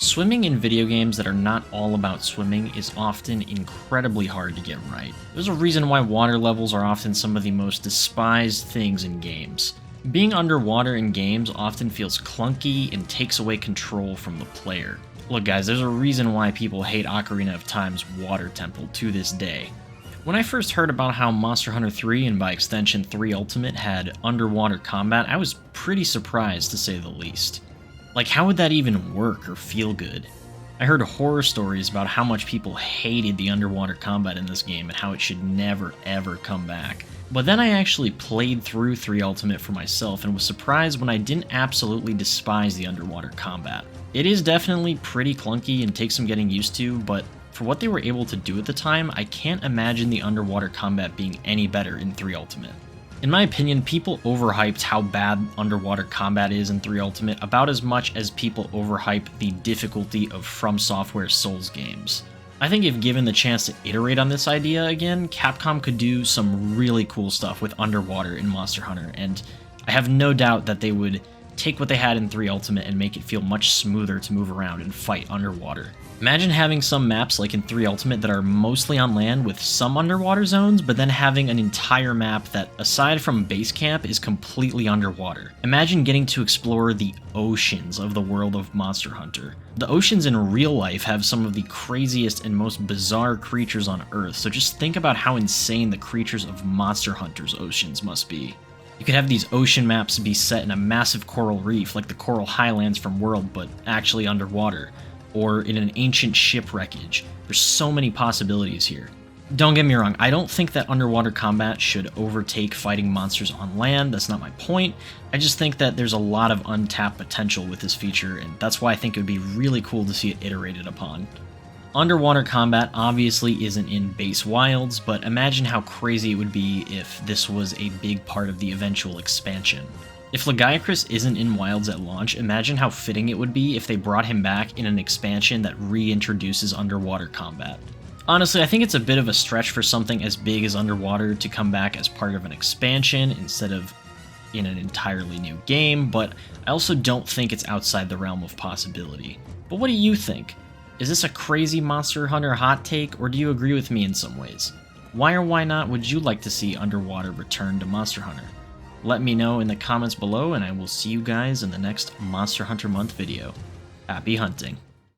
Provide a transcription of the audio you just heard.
Swimming in video games that are not all about swimming is often incredibly hard to get right. There's a reason why water levels are often some of the most despised things in games. Being underwater in games often feels clunky and takes away control from the player. Look guys, there's a reason why people hate Ocarina of Time's water temple to this day. When I first heard about how Monster Hunter 3 and by extension 3 Ultimate had underwater combat, I was pretty surprised to say the least. Like, how would that even work or feel good? I heard horror stories about how much people hated the underwater combat in this game and how it should never ever come back. But then I actually played through 3 Ultimate for myself and was surprised when I didn't absolutely despise the underwater combat. It is definitely pretty clunky and takes some getting used to, but for what they were able to do at the time, I can't imagine the underwater combat being any better in 3 Ultimate. In my opinion, people overhyped how bad underwater combat is in 3 Ultimate about as much as people overhype the difficulty of From Software's Souls games. I think if given the chance to iterate on this idea again, Capcom could do some really cool stuff with underwater in Monster Hunter, and I have no doubt that they would take what they had in 3 Ultimate and make it feel much smoother to move around and fight underwater. Imagine having some maps like in 3 Ultimate that are mostly on land with some underwater zones, but then having an entire map that, aside from base camp, is completely underwater. Imagine getting to explore the oceans of the world of Monster Hunter. The oceans in real life have some of the craziest and most bizarre creatures on Earth, so just think about how insane the creatures of Monster Hunter's oceans must be. You could have these ocean maps be set in a massive coral reef like the Coral Highlands from World, but actually underwater, or in an ancient shipwreckage. There's so many possibilities here. Don't get me wrong, I don't think that underwater combat should overtake fighting monsters on land, that's not my point. I just think that there's a lot of untapped potential with this feature, and that's why I think it would be really cool to see it iterated upon. Underwater combat obviously isn't in base Wilds, but imagine how crazy it would be if this was a big part of the eventual expansion. If Lagiacrus isn't in Wilds at launch, imagine how fitting it would be if they brought him back in an expansion that reintroduces underwater combat. Honestly, I think it's a bit of a stretch for something as big as Underwater to come back as part of an expansion instead of in an entirely new game, but I also don't think it's outside the realm of possibility. But what do you think? Is this a crazy Monster Hunter hot take, or do you agree with me in some ways? Why or why not would you like to see Underwater return to Monster Hunter? Let me know in the comments below, and I will see you guys in the next Monster Hunter Month video. Happy hunting!